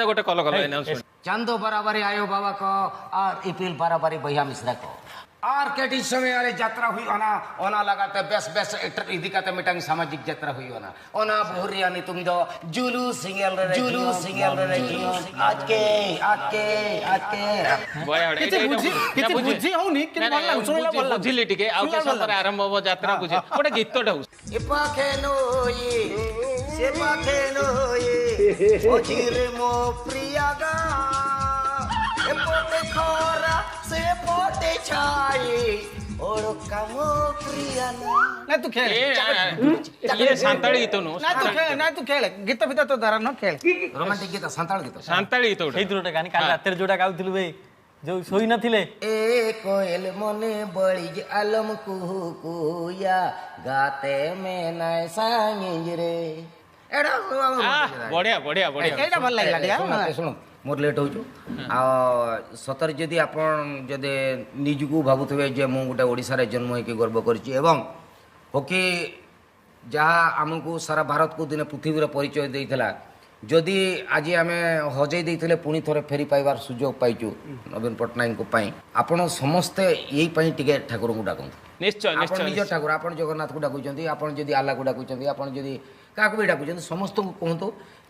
गोटे कल कल अनाउंसमेंट चांदो बराबरी आयो बाबा को और इपिल बराबरी भैया मिश्रा को और केटी समय वाले यात्रा हुई ओना ओना लगाते बेस बेस एक्टर इदी काते मिटांग सामाजिक यात्रा हुई ओना ओना बहुरियानी तुम दो जुलू सिंगल रे आज के किते बुझी होनी कि बोल लागु सुनला बोल लागु बुझिली टिके आउ के संतर आरंभ हो यात्रा बुझे गोटे गीतटा इपाखे नोई से पाखे नोई ओचिर मो प्रियागा ए पोते खोरा से पोते छाई और कामो प्रिया ना तू खेल ये सांताळी गीत नु ना तू खेल गीत भीतर तो धरा न खेल रोमांटिक गीत सांताळी गीत ସେଇ ଦୁରଟା ଗାନି କାଲି ରାତିରେ ଯୋଉଟା ଗାଉଥିଲୁ ବେ ଯୋଉ ଶୋଇ ନଥିଲେ ए कोयल मने बड़ी आलम कुया गाते में नाय सांगे रे एडा बढ़िया बढ़िया बढ़िया एटा भल लागला टिया शुण मोर लेट हो आ सतर जदि आपण जदि निजको भाबुथबे जे मु गोटे ओडिसा रे जन्म होके गर्व करछि एवं हॉकी जहाँ आमको सारा भारत को दिन पृथ्वी रे परिचय देइथला जदि आज आम हजई देते पुणी थे फेरी पाइबार सुजोग पाइचु नवीन पट्टनायक को आपण समस्ते यही टिके ठाकुर को डाकु निश्चय निश्चय निज ठाकुर आप जगन्नाथ को डाकुंट आप आल्ला को डाकुंट आप क्या भी डाकुंट समस्त को कहतु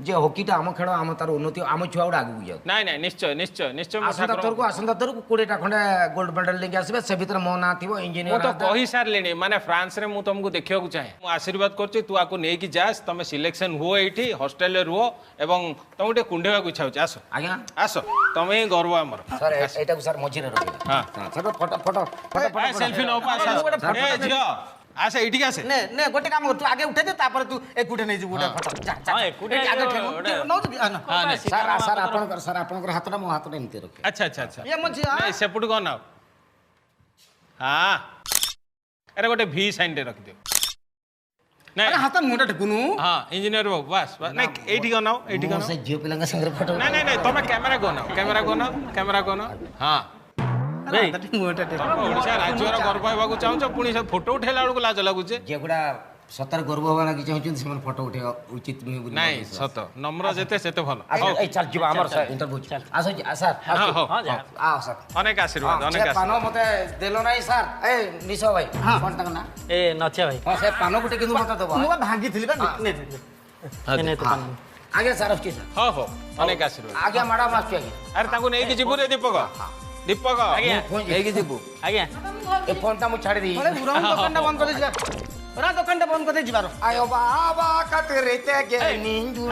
जे हॉकीटा आम खेल आम तार उन्नति आम छुआ गुड़ा आगे जाओ नाई नाई निश्चय निश्चय निश्चय आसंता थर को 20टा खंडे गोल्ड मेडल लेके आसबे से भीतर मो ना थी इंजीनियर तो कही सारे माने फ्रांस रे मु तुमको देखिया को चाहे मु आशीर्वाद करछि तू आको नै कि जास तमे सिलेक्शन हुओ एठी हॉस्टल रे रुओ एवं तुम गोटे कुंडेवा को इच्छा होछि आसो आज्ञा आसो तमे गर्व हमर सर एटा को सर मझी रे रखिला हां sir photo photo photo selfie नो पास ए जियो आसे एठी आसे ने ने गोटे काम कर तू आगे उठे दे तापर तू एकुटे नै जे गोटे फोटो जा हां एकुटे आगे ठेलो नौ तो सर आपन हाथटा मो हाथटा एमती रखे अच्छा अच्छा अच्छा ये मझी नहीं सेपुट को ना हां अरे गोटे भी साइन रे रख दियो अरे हाथ मुंडा टेकुनु हां इंजीनियर बाबू बस नहीं एठी को नाओ एठी को से जियो पिलंगा संग फोटो नहीं नहीं नहीं तमे कैमरा को ना हां अरे मुंडा टेकुनु ओडिशा राज्यर गर्व हेबाकू चाहूछ पुणी से फोटो उठेला बेलू लाज लागुचे जेगुड़ा सतर गर्व होना कि चाहछन से फोटो उठे उचित नुहे बुझ नहीं सत नम्र जेते सेते भल ए चल जीवा हमर सर इंटरव्यू आसो सर हां आओ सर अनेक आशीर्वाद अनेक से पानो मते देलो नाही सर ए निशो भाई कोन तक ना ए नथिया भाई हां से पानो गुटे किनु मते दबो मु भांगी थिली बा ने ने तो आगे सर आछी सर हां हो अनेक आशीर्वाद आगे मैडम आछी आगे अरे ताको नै कि जिबु रे दीपक दीपक ए कि जीबू आज्ञा ए फोन ता मु छाड़ी दी अरे उरा दुकान बंद कर दे जा उरा दुकान बंद कर दे जिबारो आयो बाबा कतरे ते गे निंदु